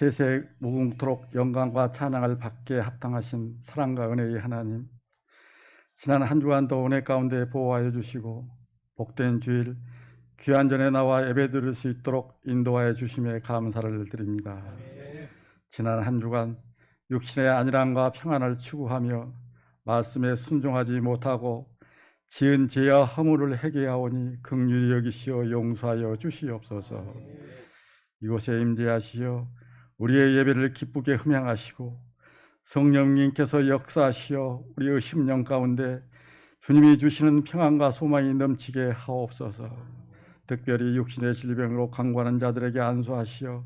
세세 무궁토록 영광과 찬양을 받게 합당하신 사랑과 은혜의 하나님, 지난 한 주간도 은혜 가운데 보호하여 주시고 복된 주일 귀한 전에 나와 예배드릴 수 있도록 인도하여 주심에 감사를 드립니다. 지난 한 주간 육신의 안일함과 평안을 추구하며 말씀에 순종하지 못하고 지은 죄와 허물을 회개하오니 긍휼히 여기시어 용서하여 주시옵소서. 이곳에 임재하시어 우리의 예배를 기쁘게 흠양하시고 성령님께서 역사하시어 우리의 심령 가운데 주님이 주시는 평안과 소망이 넘치게 하옵소서. 특별히 육신의 질병으로 강구하는 자들에게 안수하시어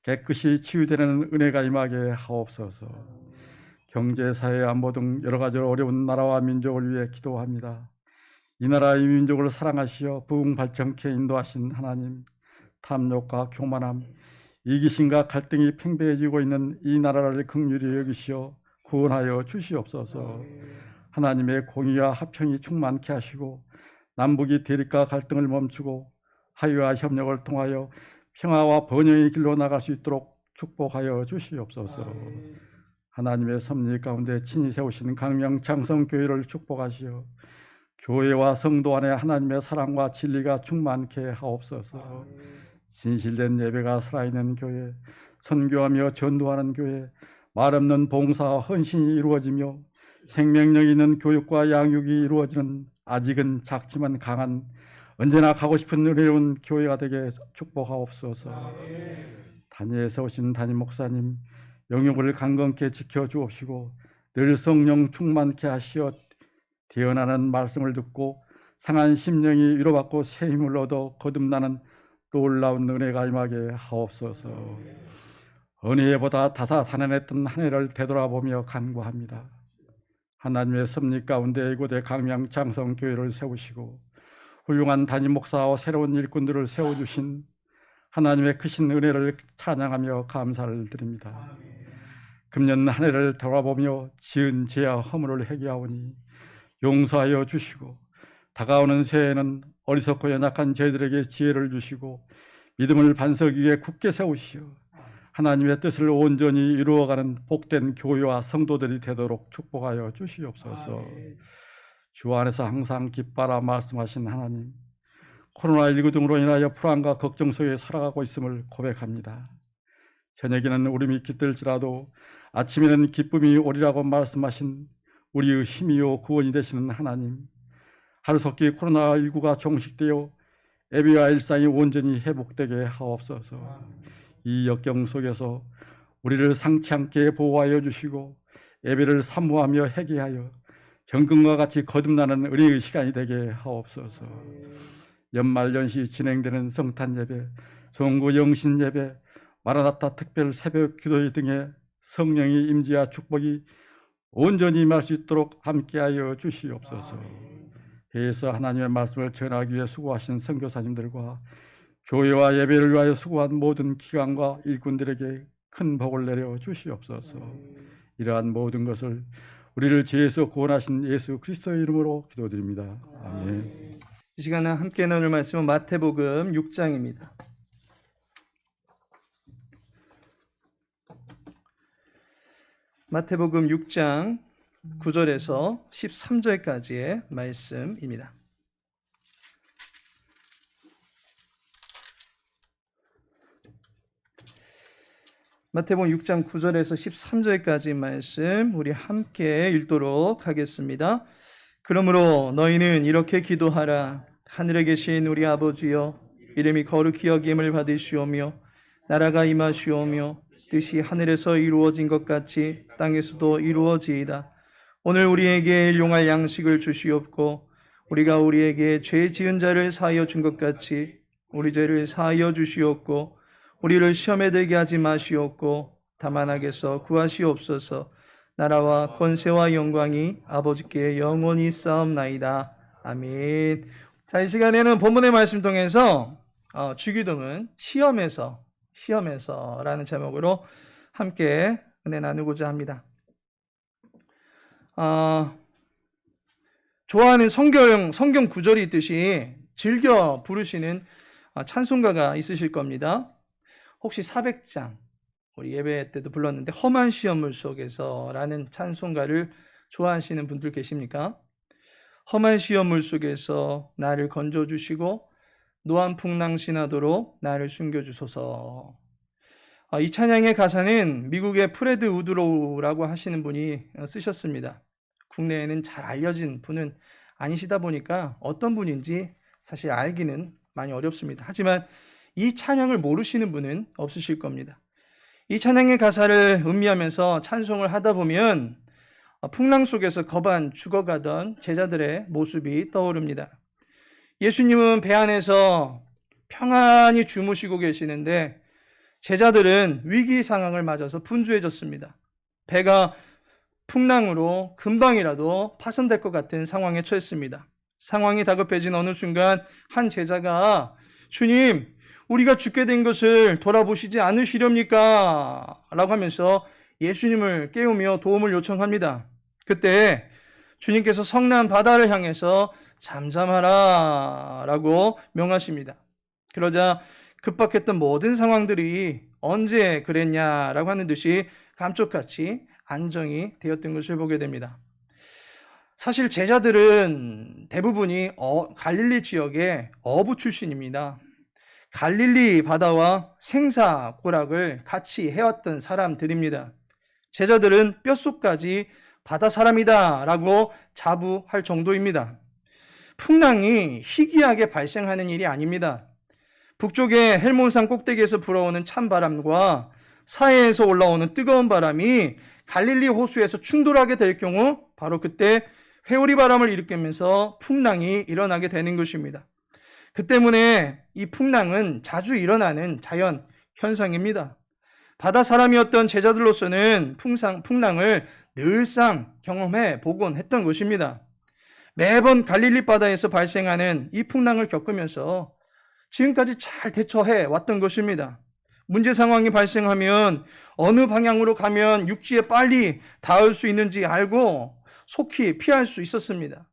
깨끗이 치유되는 은혜가 임하게 하옵소서. 경제, 사회, 안보 등 여러 가지 어려운 나라와 민족을 위해 기도합니다. 이 나라 이 민족을 사랑하시어 부흥발전케 인도하신 하나님, 탐욕과 교만함, 이기심과 갈등이 팽배해지고 있는 이 나라를 긍휼히 여기시어 구원하여 주시옵소서. 하나님의 공의와 화평이 충만케 하시고 남북이 대립과 갈등을 멈추고 화해와 협력을 통하여 평화와 번영의 길로 나갈 수 있도록 축복하여 주시옵소서. 하나님의 섭리 가운데 친히 세우신 강명창성교회를 축복하시어 교회와 성도 안에 하나님의 사랑과 진리가 충만케 하옵소서. 진실된 예배가 살아있는 교회, 선교하며 전도하는 교회, 말없는 봉사와 헌신이 이루어지며 생명력 있는 교육과 양육이 이루어지는 아직은 작지만 강한 언제나 가고 싶은 은혜로운 교회가 되게 축복하옵소서. 단위에서 오신 담임 목사님 영역을 강건케 지켜주옵시고 늘 성령 충만케 하시어 대언하는 말씀을 듣고 상한 심령이 위로받고 새 힘을 얻어 거듭나는 놀라운 은혜가 임하게 하옵소서. 은혜보다 다사다난했던 한 해를 되돌아보며 간구합니다. 하나님의 섭리 가운데 이곳에 강명창성교회를 세우시고 훌륭한 담임 목사와 새로운 일꾼들을 세워주신 하나님의 크신 은혜를 찬양하며 감사를 드립니다. 금년 한 해를 돌아보며 지은 죄와 허물을 회개하오니 용서하여 주시고 다가오는 새해에는 어리석고 연약한 저희들에게 지혜를 주시고 믿음을 반석 위에 굳게 세우시어 하나님의 뜻을 온전히 이루어가는 복된 교회와 성도들이 되도록 축복하여 주시옵소서. 주 안에서 항상 기뻐라 말씀하신 하나님, 코로나19 등으로 인하여 불안과 걱정 속에 살아가고 있음을 고백합니다. 저녁에는 울음이 깃들지라도 아침에는 기쁨이 오리라고 말씀하신 우리의 힘이요 구원이 되시는 하나님, 하루속히 코로나19가 종식되어 예배와 일상이 온전히 회복되게 하옵소서. 이 역경 속에서 우리를 상치 않게 보호하여 주시고 예배를 사모하며 회개하여 정금과 같이 거듭나는 은혜의 시간이 되게 하옵소서. 연말연시 진행되는 성탄 예배, 성구 영신 예배, 마라나타 특별 새벽 기도 등의 성령의 임재와 축복이 온전히 임할 수 있도록 함께하여 주시옵소서. 해에서 하나님의 말씀을 전하기 위해 수고하신 선교사님들과 교회와 예배를 위하여 수고한 모든 기관과 일꾼들에게 큰 복을 내려 주시옵소서. 이러한 모든 것을 우리를 죄에서 구원하신 예수 그리스도의 이름으로 기도드립니다. 아멘. 이 시간에 함께 나눌 말씀은 마태복음 6장입니다. 마태복음 6장 9절에서 13절까지의 말씀입니다. 마태복음 6장 9절에서 13절까지 말씀 우리 함께 읽도록 하겠습니다. 그러므로 너희는 이렇게 기도하라. 하늘에 계신 우리 아버지여, 이름이 거룩히 여김을 받으시오며 나라가 임하시오며 뜻이 하늘에서 이루어진 것 같이 땅에서도 이루어지이다. 오늘 우리에게 일용할 양식을 주시옵고 우리가 우리에게 죄 지은 자를 사하여 준 것 같이 우리 죄를 사하여 주시옵고 우리를 시험에 들게 하지 마시옵고 다만 악에서 구하시옵소서. 나라와 권세와 영광이 아버지께 영원히 쌓옵나이다. 아멘. 자, 이 시간에는 본문의 말씀 통해서 주기도문 시험에서라는 제목으로 함께 은혜 나누고자 합니다. 좋아하는 성경 구절이 있듯이 즐겨 부르시는 찬송가가 있으실 겁니다. 혹시 400장 우리 예배 때도 불렀는데 험한 시험물 속에서라는 찬송가를 좋아하시는 분들 계십니까? 험한 시험물 속에서 나를 건져주시고 노암풍랑신하도록 나를 숨겨주소서. 이 찬양의 가사는 미국의 프레드 우드로우라고 하시는 분이 쓰셨습니다. 국내에는 잘 알려진 분은 아니시다 보니까 어떤 분인지 사실 알기는 많이 어렵습니다. 하지만 이 찬양을 모르시는 분은 없으실 겁니다. 이 찬양의 가사를 음미하면서 찬송을 하다 보면 풍랑 속에서 거반 죽어가던 제자들의 모습이 떠오릅니다. 예수님은 배 안에서 평안히 주무시고 계시는데 제자들은 위기 상황을 맞아서 분주해졌습니다. 배가 풍랑으로 금방이라도 파손될 것 같은 상황에 처했습니다. 상황이 다급해진 어느 순간 한 제자가 주님, 우리가 죽게 된 것을 돌아보시지 않으시렵니까? 라고 하면서 예수님을 깨우며 도움을 요청합니다. 그때 주님께서 성난 바다를 향해서 잠잠하라 라고 명하십니다. 그러자 급박했던 모든 상황들이 언제 그랬냐라고 하는 듯이 감쪽같이 안정이 되었던 것을 보게 됩니다. 사실 제자들은 대부분이 갈릴리 지역의 어부 출신입니다. 갈릴리 바다와 생사고락을 같이 해왔던 사람들입니다. 제자들은 뼛속까지 바다 사람이다 라고 자부할 정도입니다. 풍랑이 희귀하게 발생하는 일이 아닙니다. 북쪽의 헬몬산 꼭대기에서 불어오는 찬바람과 사해에서 올라오는 뜨거운 바람이 갈릴리 호수에서 충돌하게 될 경우 바로 그때 회오리 바람을 일으키면서 풍랑이 일어나게 되는 것입니다. 그 때문에 이 풍랑은 자주 일어나는 자연 현상입니다. 바다 사람이었던 제자들로서는 풍랑을 늘상 경험해 보곤 했던 것입니다. 매번 갈릴리 바다에서 발생하는 이 풍랑을 겪으면서 지금까지 잘 대처해 왔던 것입니다. 문제 상황이 발생하면 어느 방향으로 가면 육지에 빨리 닿을 수 있는지 알고 속히 피할 수 있었습니다.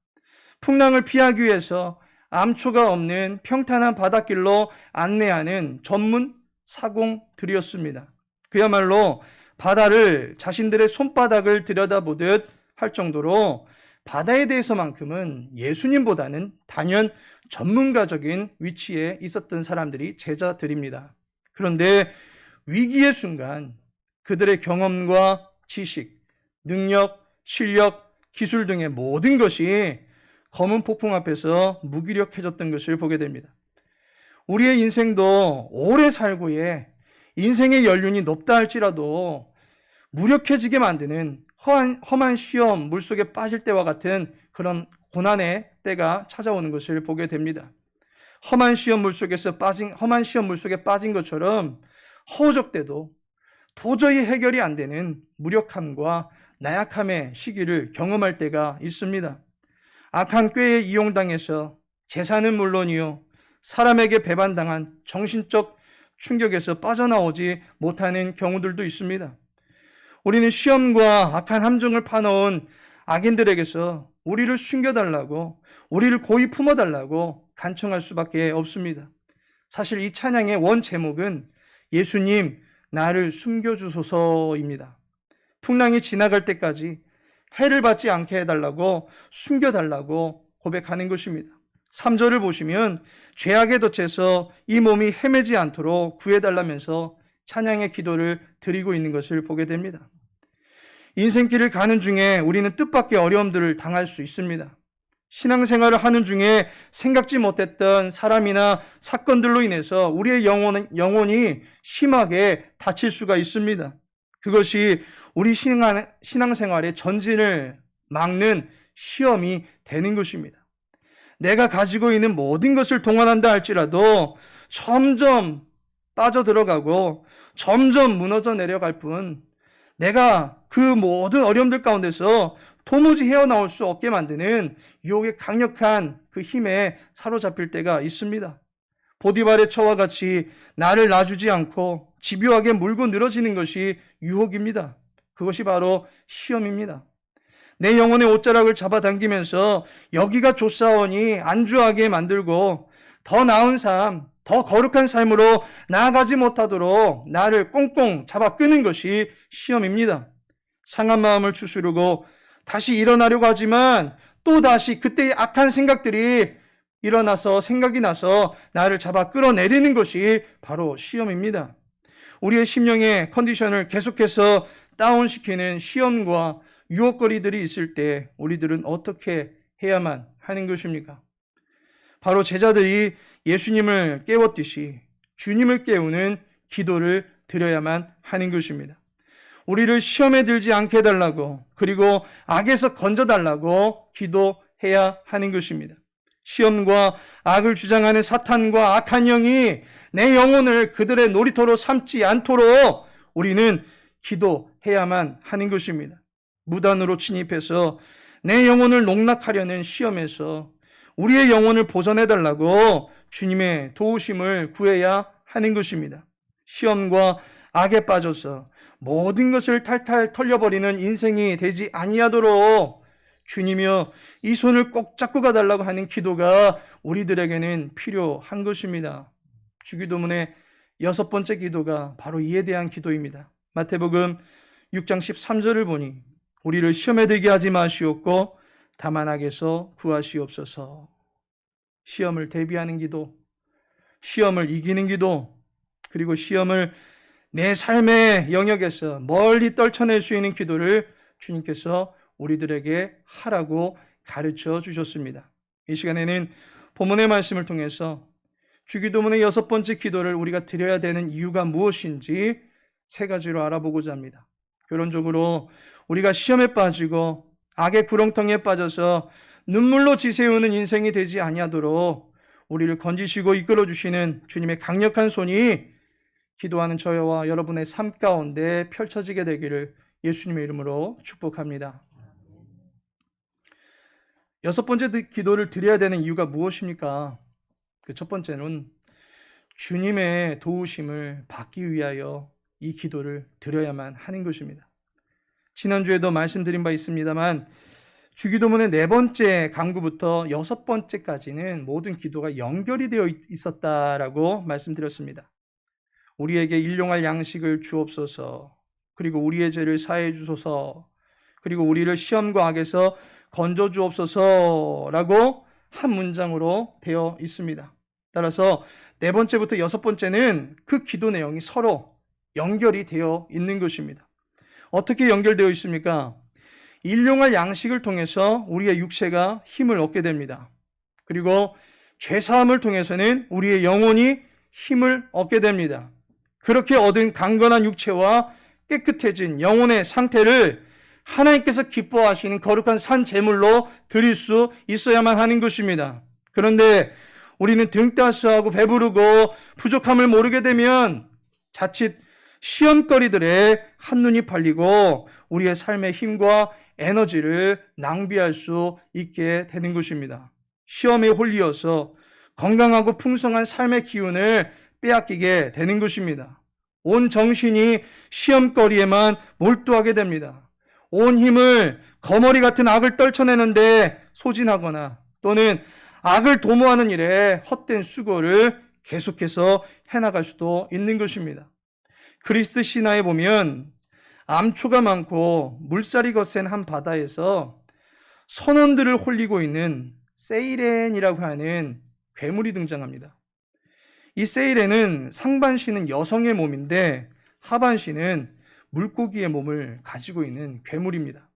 풍랑을 피하기 위해서 암초가 없는 평탄한 바닷길로 안내하는 전문 사공들이었습니다. 그야말로 바다를 자신들의 손바닥을 들여다보듯 할 정도로 바다에 대해서만큼은 예수님보다는 단연 전문가적인 위치에 있었던 사람들이 제자들입니다. 그런데 위기의 순간 그들의 경험과 지식, 능력, 실력, 기술 등의 모든 것이 검은 폭풍 앞에서 무기력해졌던 것을 보게 됩니다. 우리의 인생도 오래 살고에 인생의 연륜이 높다 할지라도 무력해지게 만드는 험한 시험 물속에 빠질 때와 같은 그런 고난의 때가 찾아오는 것을 보게 됩니다. 험한 시험 물속에 빠진 것처럼 허우적대도 도저히 해결이 안 되는 무력함과 나약함의 시기를 경험할 때가 있습니다. 악한 꾀에 이용당해서 재산은 물론이요 사람에게 배반당한 정신적 충격에서 빠져나오지 못하는 경우들도 있습니다. 우리는 시험과 악한 함정을 파놓은 악인들에게서 우리를 숨겨달라고, 우리를 고이 품어달라고 간청할 수밖에 없습니다. 사실 이 찬양의 원 제목은 예수님 나를 숨겨주소서입니다. 풍랑이 지나갈 때까지 해를 받지 않게 해달라고 숨겨달라고 고백하는 것입니다. 3절을 보시면 죄악의 덫에서 이 몸이 헤매지 않도록 구해달라면서 찬양의 기도를 드리고 있는 것을 보게 됩니다. 인생길을 가는 중에 우리는 뜻밖의 어려움들을 당할 수 있습니다. 신앙생활을 하는 중에 생각지 못했던 사람이나 사건들로 인해서 우리의 영혼이 심하게 다칠 수가 있습니다. 그것이 우리 신앙생활의 전진을 막는 시험이 되는 것입니다. 내가 가지고 있는 모든 것을 동원한다 할지라도 점점 빠져들어가고 점점 무너져 내려갈 뿐 내가 그 모든 어려움들 가운데서 도무지 헤어나올 수 없게 만드는 유혹의 강력한 그 힘에 사로잡힐 때가 있습니다. 보디발의 처와 같이 나를 놔주지 않고 집요하게 물고 늘어지는 것이 유혹입니다. 그것이 바로 시험입니다. 내 영혼의 옷자락을 잡아당기면서 여기가 좋사오니 안주하게 만들고 더 나은 삶, 더 거룩한 삶으로 나아가지 못하도록 나를 꽁꽁 잡아 끄는 것이 시험입니다. 상한 마음을 추스르고 다시 일어나려고 하지만 또 다시 그때의 악한 생각들이 일어나서 생각이 나서 나를 잡아 끌어내리는 것이 바로 시험입니다. 우리의 심령의 컨디션을 계속해서 다운시키는 시험과 유혹거리들이 있을 때 우리들은 어떻게 해야만 하는 것입니까? 바로 제자들이 예수님을 깨웠듯이 주님을 깨우는 기도를 드려야만 하는 것입니다. 우리를 시험에 들지 않게 해달라고, 그리고 악에서 건져달라고 기도해야 하는 것입니다. 시험과 악을 주장하는 사탄과 악한 영이 내 영혼을 그들의 놀이터로 삼지 않도록 우리는 기도해야만 하는 것입니다. 무단으로 침입해서 내 영혼을 농락하려는 시험에서 우리의 영혼을 보존해달라고 주님의 도우심을 구해야 하는 것입니다. 시험과 악에 빠져서 모든 것을 탈탈 털려버리는 인생이 되지 아니하도록 주님이여 이 손을 꼭 잡고 가달라고 하는 기도가 우리들에게는 필요한 것입니다. 주기도문의 6번째 기도가 바로 이에 대한 기도입니다. 마태복음 6장 13절을 보니 우리를 시험에 들게 하지 마시옵고 다만 악에서 구하시옵소서. 시험을 대비하는 기도, 시험을 이기는 기도, 그리고 시험을 내 삶의 영역에서 멀리 떨쳐낼 수 있는 기도를 주님께서 우리들에게 하라고 가르쳐 주셨습니다. 이 시간에는 본문의 말씀을 통해서 주기도문의 6번째 기도를 우리가 드려야 되는 이유가 무엇인지 3가지로 알아보고자 합니다. 결론적으로 우리가 시험에 빠지고 악의 구렁텅이에 빠져서 눈물로 지새우는 인생이 되지 아니하도록 우리를 건지시고 이끌어 주시는 주님의 강력한 손이 기도하는 저와 여러분의 삶 가운데 펼쳐지게 되기를 예수님의 이름으로 축복합니다. 6번째 기도를 드려야 되는 이유가 무엇입니까? 그 첫 번째는 주님의 도우심을 받기 위하여 이 기도를 드려야만 하는 것입니다. 지난주에도 말씀드린 바 있습니다만 주기도문의 4번째 강구부터 6번째까지는 모든 기도가 연결이 되어 있었다라고 말씀드렸습니다. 우리에게 일용할 양식을 주옵소서, 그리고 우리의 죄를 사해 주소서, 그리고 우리를 시험과 악에서 건져 주옵소서라고 한 문장으로 되어 있습니다. 따라서 4번째부터 6번째는 그 기도 내용이 서로 연결이 되어 있는 것입니다. 어떻게 연결되어 있습니까? 일용할 양식을 통해서 우리의 육체가 힘을 얻게 됩니다. 그리고 죄사함을 통해서는 우리의 영혼이 힘을 얻게 됩니다. 그렇게 얻은 강건한 육체와 깨끗해진 영혼의 상태를 하나님께서 기뻐하시는 거룩한 산 제물로 드릴 수 있어야만 하는 것입니다. 그런데 우리는 등따스하고 배부르고 부족함을 모르게 되면 자칫 시험거리들에 한눈이 팔리고 우리의 삶의 힘과 에너지를 낭비할 수 있게 되는 것입니다. 시험에 홀리어서 건강하고 풍성한 삶의 기운을 빼앗기게 되는 것입니다. 온 정신이 시험거리에만 몰두하게 됩니다. 온 힘을 거머리 같은 악을 떨쳐내는데 소진하거나 또는 악을 도모하는 일에 헛된 수고를 계속해서 해나갈 수도 있는 것입니다. 그리스 신화에 보면 암초가 많고 물살이 거센 한 바다에서 선원들을 홀리고 있는 세이렌이라고 하는 괴물이 등장합니다. 이 세이렌은 상반신은 여성의 몸인데 하반신은 물고기의 몸을 가지고 있는 괴물입니다.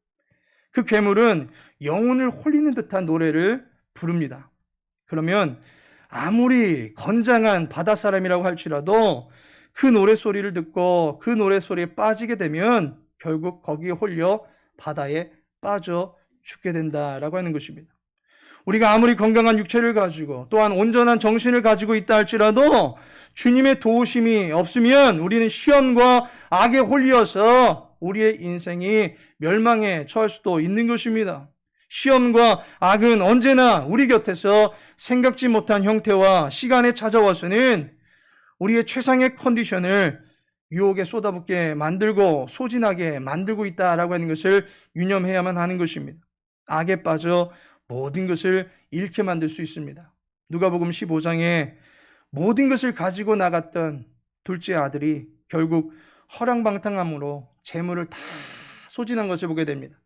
그 괴물은 영혼을 홀리는 듯한 노래를 부릅니다. 그러면 아무리 건장한 바다사람이라고 할지라도 그 노래소리를 듣고 그 노래소리에 빠지게 되면 결국 거기에 홀려 바다에 빠져 죽게 된다라고 하는 것입니다. 우리가 아무리 건강한 육체를 가지고 또한 온전한 정신을 가지고 있다 할지라도 주님의 도우심이 없으면 우리는 시험과 악에 홀려서 우리의 인생이 멸망에 처할 수도 있는 것입니다. 시험과 악은 언제나 우리 곁에서 생각지 못한 형태와 시간에 찾아와서는 우리의 최상의 컨디션을 유혹에 쏟아붓게 만들고 소진하게 만들고 있다라고 하는 것을 유념해야만 하는 것입니다. 악에 빠져 모든 것을 잃게 만들 수 있습니다. 누가복음 15장에 모든 것을 가지고 나갔던 둘째 아들이 결국 허랑방탕함으로 재물을 다 소진한 것을 보게 됩니다.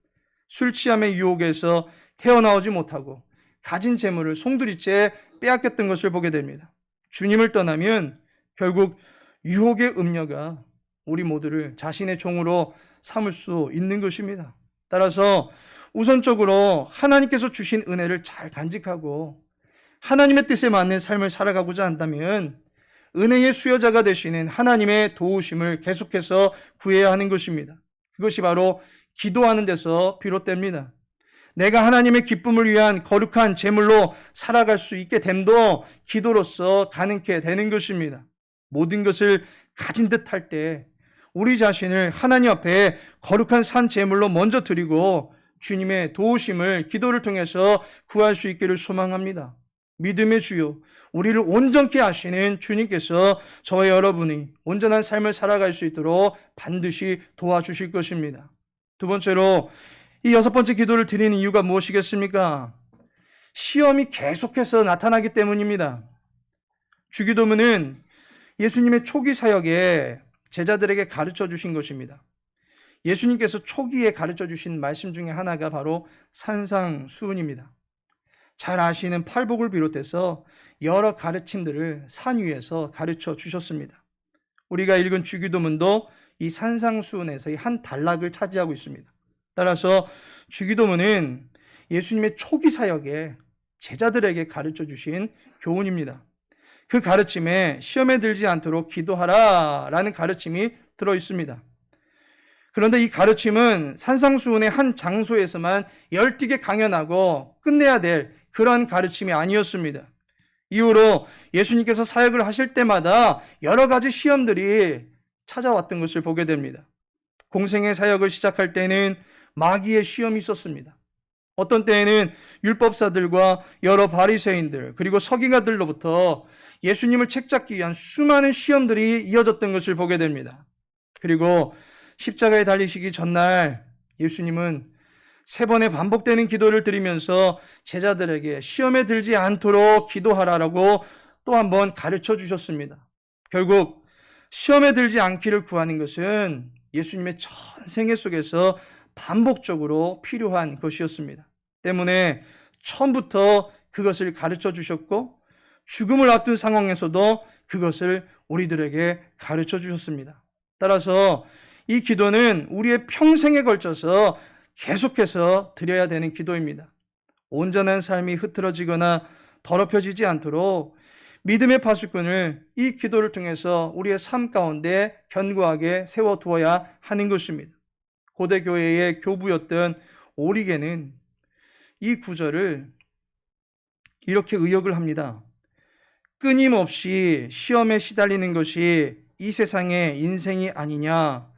술 취함의 유혹에서 헤어나오지 못하고 가진 재물을 송두리째 빼앗겼던 것을 보게 됩니다. 주님을 떠나면 결국 유혹의 음녀가 우리 모두를 자신의 종으로 삼을 수 있는 것입니다. 따라서 우선적으로 하나님께서 주신 은혜를 잘 간직하고 하나님의 뜻에 맞는 삶을 살아가고자 한다면 은혜의 수여자가 되시는 하나님의 도우심을 계속해서 구해야 하는 것입니다. 그것이 바로 기도하는 데서 비롯됩니다. 내가 하나님의 기쁨을 위한 거룩한 제물로 살아갈 수 있게 됨도 기도로서 가능케 되는 것입니다. 모든 것을 가진 듯 할 때 우리 자신을 하나님 앞에 거룩한 산 제물로 먼저 드리고 주님의 도우심을 기도를 통해서 구할 수 있기를 소망합니다. 믿음의 주요, 우리를 온전케 하시는 주님께서 저와 여러분이 온전한 삶을 살아갈 수 있도록 반드시 도와주실 것입니다. 두 번째로 이 6번째 기도를 드리는 이유가 무엇이겠습니까? 시험이 계속해서 나타나기 때문입니다. 주기도문은 예수님의 초기 사역에 제자들에게 가르쳐 주신 것입니다. 예수님께서 초기에 가르쳐 주신 말씀 중에 하나가 바로 산상수훈입니다. 잘 아시는 팔복을 비롯해서 여러 가르침들을 산 위에서 가르쳐 주셨습니다. 우리가 읽은 주기도문도 이 산상수훈에서의 한 단락을 차지하고 있습니다. 따라서 주기도문은 예수님의 초기 사역에 제자들에게 가르쳐 주신 교훈입니다. 그 가르침에 시험에 들지 않도록 기도하라라는 가르침이 들어 있습니다. 그런데 이 가르침은 산상수훈의 한 장소에서만 열띠게 강연하고 끝내야 될 그런 가르침이 아니었습니다. 이후로 예수님께서 사역을 하실 때마다 여러 가지 시험들이 찾아왔던 것을 보게 됩니다. 공생의 사역을 시작할 때는 마귀의 시험이 있었습니다. 어떤 때에는 율법사들과 여러 바리새인들 그리고 서기관들로부터 예수님을 책잡기 위한 수많은 시험들이 이어졌던 것을 보게 됩니다. 그리고 십자가에 달리시기 전날 예수님은 3번의 반복되는 기도를 드리면서 제자들에게 시험에 들지 않도록 기도하라라고 또 한 번 가르쳐 주셨습니다. 결국 시험에 들지 않기를 구하는 것은 예수님의 전생애 속에서 반복적으로 필요한 것이었습니다. 때문에 처음부터 그것을 가르쳐 주셨고 죽음을 앞둔 상황에서도 그것을 우리들에게 가르쳐 주셨습니다. 따라서 이 기도는 우리의 평생에 걸쳐서 계속해서 드려야 되는 기도입니다. 온전한 삶이 흐트러지거나 더럽혀지지 않도록 믿음의 파수꾼을 이 기도를 통해서 우리의 삶 가운데 견고하게 세워두어야 하는 것입니다. 고대 교회의 교부였던 오리게는 이 구절을 이렇게 의역을 합니다. 끊임없이 시험에 시달리는 것이 이 세상의 인생이 아니냐.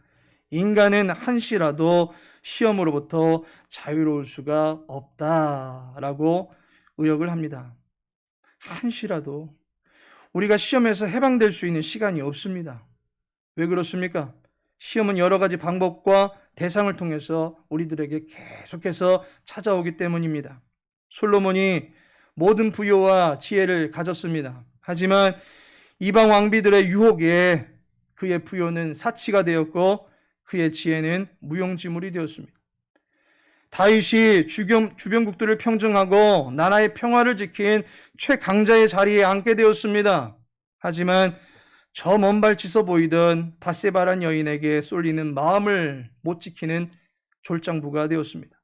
인간은 한시라도 시험으로부터 자유로울 수가 없다라고 의역을 합니다. 한시라도 우리가 시험에서 해방될 수 있는 시간이 없습니다. 왜 그렇습니까? 시험은 여러 가지 방법과 대상을 통해서 우리들에게 계속해서 찾아오기 때문입니다. 솔로몬이 모든 부요와 지혜를 가졌습니다. 하지만 이방 왕비들의 유혹에 그의 부요는 사치가 되었고 그의 지혜는 무용지물이 되었습니다. 다윗이 주변국들을 평정하고 나라의 평화를 지킨 최강자의 자리에 앉게 되었습니다. 하지만 저 먼 발치서 보이던 밧세바란 여인에게 쏠리는 마음을 못 지키는 졸장부가 되었습니다.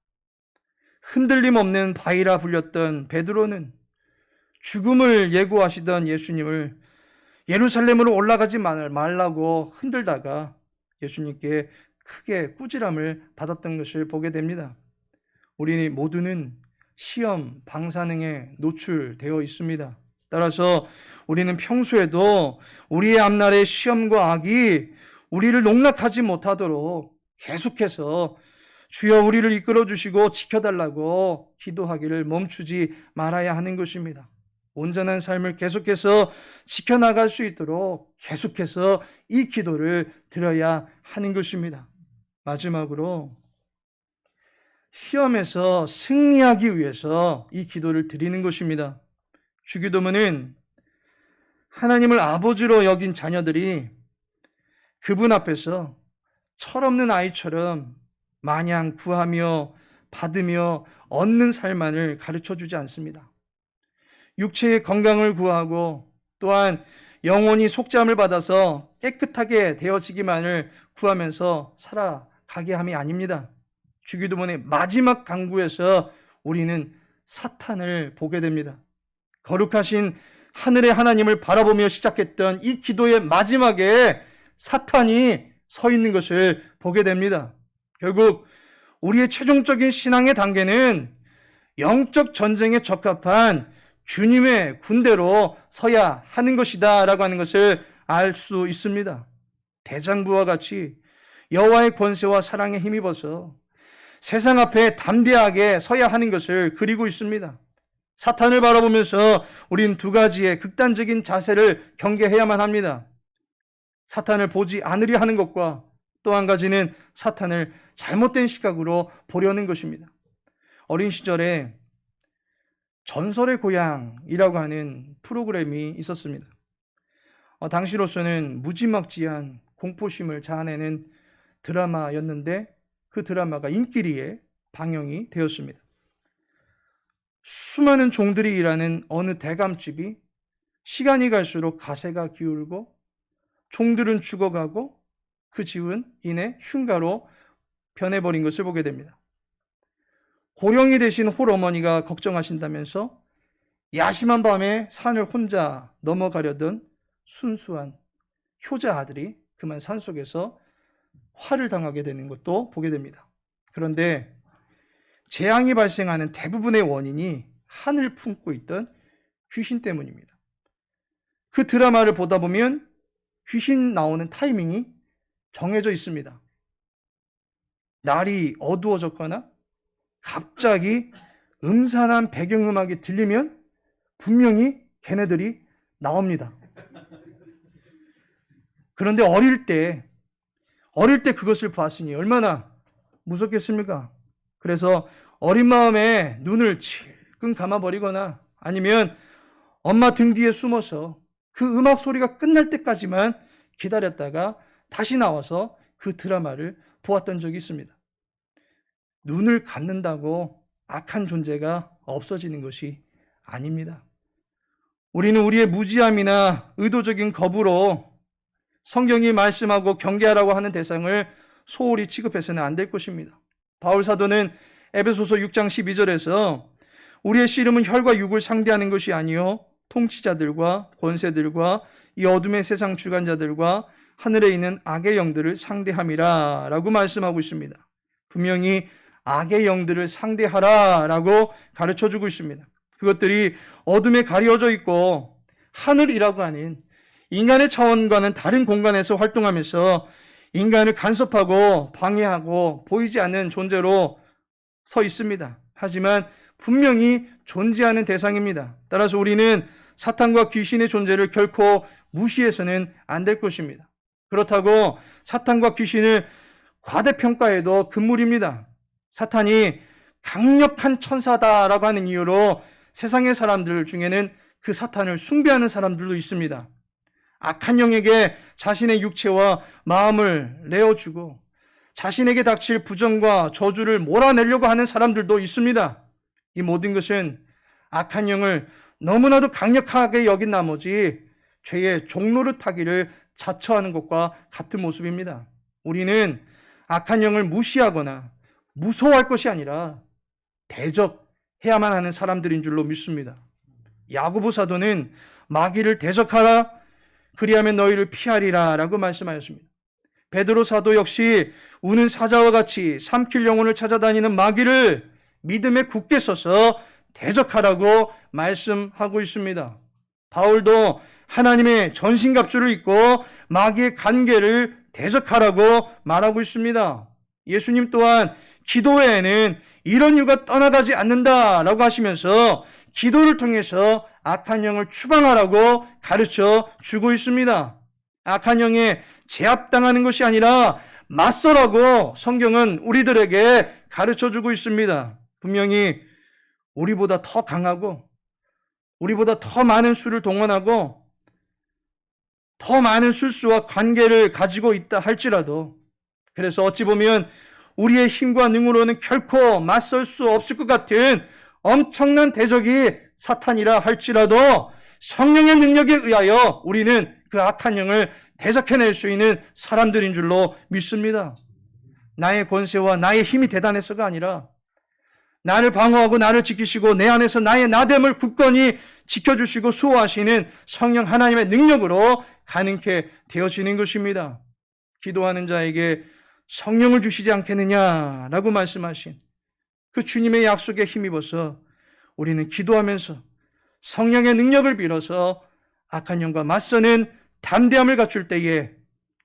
흔들림 없는 바위라 불렸던 베드로는 죽음을 예고하시던 예수님을 예루살렘으로 올라가지 말라고 흔들다가 예수님께 크게 꾸지람을 받았던 것을 보게 됩니다. 우리 모두는 시험, 방사능에 노출되어 있습니다. 따라서 우리는 평소에도 우리의 앞날의 시험과 악이 우리를 농락하지 못하도록 계속해서 주여 우리를 이끌어 주시고 지켜달라고 기도하기를 멈추지 말아야 하는 것입니다. 온전한 삶을 계속해서 지켜나갈 수 있도록 계속해서 이 기도를 드려야 하는 것입니다. 마지막으로 시험에서 승리하기 위해서 이 기도를 드리는 것입니다. 주기도문은 하나님을 아버지로 여긴 자녀들이 그분 앞에서 철없는 아이처럼 마냥 구하며 받으며 얻는 삶만을 가르쳐주지 않습니다. 육체의 건강을 구하고 또한 영혼이 속죄함을 받아서 깨끗하게 되어지기만을 구하면서 살아가게 함이 아닙니다. 주기도문의 마지막 강구에서 우리는 사탄을 보게 됩니다. 거룩하신 하늘의 하나님을 바라보며 시작했던 이 기도의 마지막에 사탄이 서 있는 것을 보게 됩니다. 결국 우리의 최종적인 신앙의 단계는 영적 전쟁에 적합한 주님의 군대로 서야 하는 것이다 라고 하는 것을 알 수 있습니다. 대장부와 같이 여호와의 권세와 사랑에 힘입어서 세상 앞에 담대하게 서야 하는 것을 그리고 있습니다. 사탄을 바라보면서 우린 두 가지의 극단적인 자세를 경계해야만 합니다. 사탄을 보지 않으려 하는 것과 또 한 가지는 사탄을 잘못된 시각으로 보려는 것입니다. 어린 시절에 전설의 고향이라고 하는 프로그램이 있었습니다. 당시로서는 무지막지한 공포심을 자아내는 드라마였는데 그 드라마가 인기리에 방영이 되었습니다. 수많은 종들이 일하는 어느 대감집이 시간이 갈수록 가세가 기울고 종들은 죽어가고 그 집은 이내 흉가로 변해버린 것을 보게 됩니다. 고령이 되신 홀어머니가 걱정하신다면서 야심한 밤에 산을 혼자 넘어가려던 순수한 효자 아들이 그만 산속에서 화를 당하게 되는 것도 보게 됩니다. 그런데 재앙이 발생하는 대부분의 원인이 한을 품고 있던 귀신 때문입니다. 그 드라마를 보다 보면 귀신 나오는 타이밍이 정해져 있습니다. 날이 어두워졌거나 갑자기 음산한 배경음악이 들리면 분명히 걔네들이 나옵니다. 그런데 어릴 때 그것을 봤으니 얼마나 무섭겠습니까? 그래서 어린 마음에 눈을 찔끔 감아버리거나 아니면 엄마 등 뒤에 숨어서 그 음악 소리가 끝날 때까지만 기다렸다가 다시 나와서 그 드라마를 보았던 적이 있습니다. 눈을 감는다고 악한 존재가 없어지는 것이 아닙니다. 우리는 우리의 무지함이나 의도적인 거부로 성경이 말씀하고 경계하라고 하는 대상을 소홀히 취급해서는 안 될 것입니다. 바울 사도는 에베소서 6장 12절에서 우리의 씨름은 혈과 육을 상대하는 것이 아니요 통치자들과 권세들과 이 어둠의 세상 주관자들과 하늘에 있는 악의 영들을 상대함이라 라고 말씀하고 있습니다. 분명히 악의 영들을 상대하라 라고 가르쳐주고 있습니다. 그것들이 어둠에 가려져 있고 하늘이라고 하는 인간의 차원과는 다른 공간에서 활동하면서 인간을 간섭하고 방해하고 보이지 않는 존재로 서 있습니다. 하지만 분명히 존재하는 대상입니다. 따라서 우리는 사탄과 귀신의 존재를 결코 무시해서는 안 될 것입니다. 그렇다고 사탄과 귀신을 과대평가해도 금물입니다. 사탄이 강력한 천사다라고 하는 이유로 세상의 사람들 중에는 그 사탄을 숭배하는 사람들도 있습니다. 악한 영에게 자신의 육체와 마음을 내어주고 자신에게 닥칠 부정과 저주를 몰아내려고 하는 사람들도 있습니다. 이 모든 것은 악한 영을 너무나도 강력하게 여긴 나머지 죄의 종노릇하기를 자처하는 것과 같은 모습입니다. 우리는 악한 영을 무시하거나 무서워할 것이 아니라 대적해야만 하는 사람들인 줄로 믿습니다. 야고보 사도는 마귀를 대적하라 그리하면 너희를 피하리라 라고 말씀하였습니다. 베드로 사도 역시 우는 사자와 같이 삼킬 영혼을 찾아다니는 마귀를 믿음에 굳게 서서 대적하라고 말씀하고 있습니다. 바울도 하나님의 전신갑주를 입고 마귀의 관계를 대적하라고 말하고 있습니다. 예수님 또한 기도 외에는 이런 이유가 떠나가지 않는다라고 하시면서 기도를 통해서 악한 영을 추방하라고 가르쳐 주고 있습니다. 악한 영에 제압당하는 것이 아니라 맞서라고 성경은 우리들에게 가르쳐 주고 있습니다. 분명히 우리보다 더 강하고 우리보다 더 많은 수를 동원하고 더 많은 술수와 관계를 가지고 있다 할지라도, 그래서 어찌 보면 우리의 힘과 능으로는 결코 맞설 수 없을 것 같은 엄청난 대적이 사탄이라 할지라도 성령의 능력에 의하여 우리는 그 악한 영을 대적해낼 수 있는 사람들인 줄로 믿습니다. 나의 권세와 나의 힘이 대단해서가 아니라 나를 방어하고 나를 지키시고 내 안에서 나의 나됨을 굳건히 지켜주시고 수호하시는 성령 하나님의 능력으로 가능케 되어지는 것입니다. 기도하는 자에게 성령을 주시지 않겠느냐라고 말씀하신 그 주님의 약속에 힘입어서 우리는 기도하면서 성령의 능력을 빌어서 악한 영과 맞서는 담대함을 갖출 때에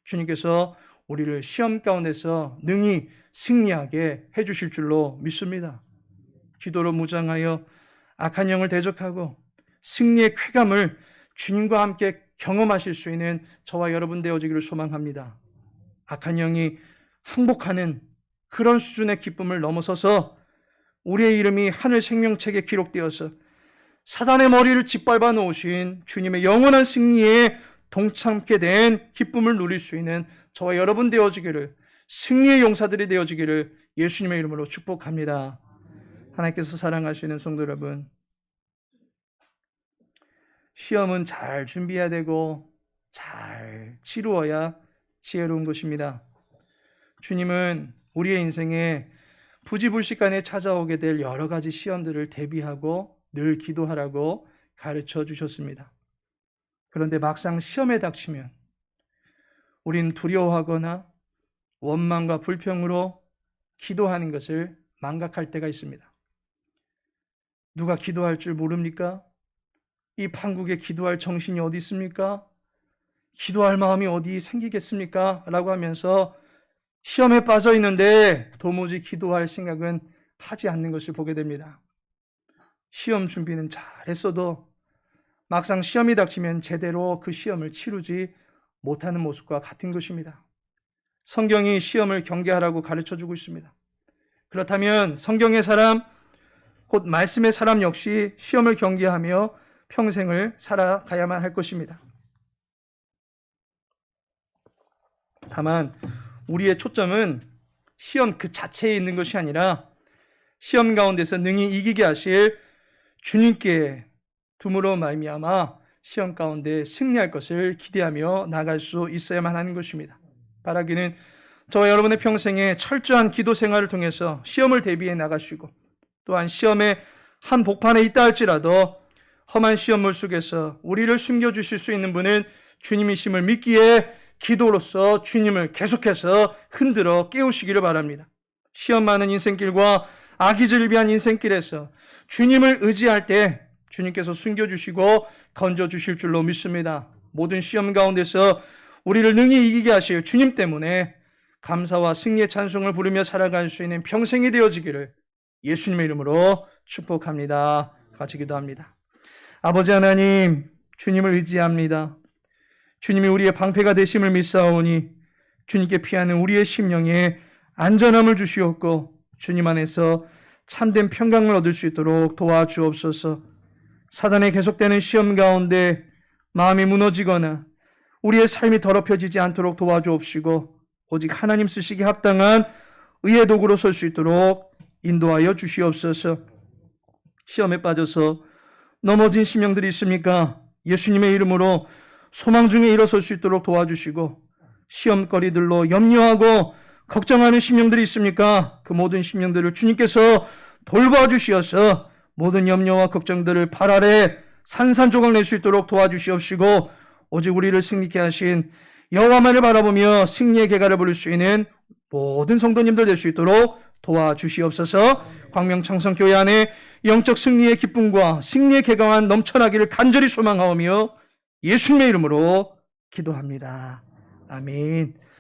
주님께서 우리를 시험 가운데서 능히 승리하게 해주실 줄로 믿습니다. 기도로 무장하여 악한 영을 대적하고 승리의 쾌감을 주님과 함께 경험하실 수 있는 저와 여러분 되어지기를 소망합니다. 악한 영이 항복하는 그런 수준의 기쁨을 넘어서서 우리의 이름이 하늘 생명책에 기록되어서 사단의 머리를 짓밟아 놓으신 주님의 영원한 승리에 동참케 된 기쁨을 누릴 수 있는 저와 여러분 되어지기를, 승리의 용사들이 되어지기를 예수님의 이름으로 축복합니다. 하나님께서 사랑하시는 성도 여러분, 시험은 잘 준비해야 되고 잘 치루어야 지혜로운 것입니다. 주님은 우리의 인생에 부지불식간에 찾아오게 될 여러 가지 시험들을 대비하고 늘 기도하라고 가르쳐 주셨습니다. 그런데 막상 시험에 닥치면 우린 두려워하거나 원망과 불평으로 기도하는 것을 망각할 때가 있습니다. 누가 기도할 줄 모릅니까? 이 판국에 기도할 정신이 어디 있습니까? 기도할 마음이 어디 생기겠습니까? 라고 하면서 시험에 빠져 있는데 도무지 기도할 생각은 하지 않는 것을 보게 됩니다. 시험 준비는 잘했어도 막상 시험이 닥치면 제대로 그 시험을 치르지 못하는 모습과 같은 것입니다. 성경이 시험을 경계하라고 가르쳐주고 있습니다. 그렇다면 성경의 사람, 곧 말씀의 사람 역시 시험을 경계하며 평생을 살아가야만 할 것입니다. 다만 우리의 초점은 시험 그 자체에 있는 것이 아니라 시험 가운데서 능히 이기게 하실 주님께 둠으로 말미암아 시험 가운데 승리할 것을 기대하며 나갈 수 있어야만 하는 것입니다. 바라기는 저와 여러분의 평생에 철저한 기도 생활을 통해서 시험을 대비해 나가시고, 또한 시험의 한 복판에 있다 할지라도 험한 시험물 속에서 우리를 숨겨주실 수 있는 분은 주님이심을 믿기에 기도로서 주님을 계속해서 흔들어 깨우시기를 바랍니다. 시험 많은 인생길과 악의질비한 인생길에서 주님을 의지할 때 주님께서 숨겨주시고 건져주실 줄로 믿습니다. 모든 시험 가운데서 우리를 능히 이기게 하실 주님 때문에 감사와 승리의 찬송을 부르며 살아갈 수 있는 평생이 되어지기를 예수님의 이름으로 축복합니다. 같이 기도합니다. 아버지 하나님, 주님을 의지합니다. 주님이 우리의 방패가 되심을 믿사오니 주님께 피하는 우리의 심령에 안전함을 주시옵고 주님 안에서 참된 평강을 얻을 수 있도록 도와주옵소서. 사단의 계속되는 시험 가운데 마음이 무너지거나 우리의 삶이 더럽혀지지 않도록 도와주옵시고 오직 하나님 쓰시기에 합당한 의의 도구로 설 수 있도록 인도하여 주시옵소서. 시험에 빠져서 넘어진 심령들이 있습니까? 예수님의 이름으로 소망 중에 일어설 수 있도록 도와주시고, 시험거리들로 염려하고 걱정하는 심령들이 있습니까? 그 모든 심령들을 주님께서 돌봐주시어서 모든 염려와 걱정들을 발 아래 산산조각 낼 수 있도록 도와주시옵시고, 오직 우리를 승리케 하신 여호와만을 바라보며 승리의 계가를 부를 수 있는 모든 성도님들 될 수 있도록 도와주시옵소서. 광명창성교회 안에 영적 승리의 기쁨과 승리의 계강한 넘쳐나기를 간절히 소망하오며 예수님의 이름으로 기도합니다. 아멘.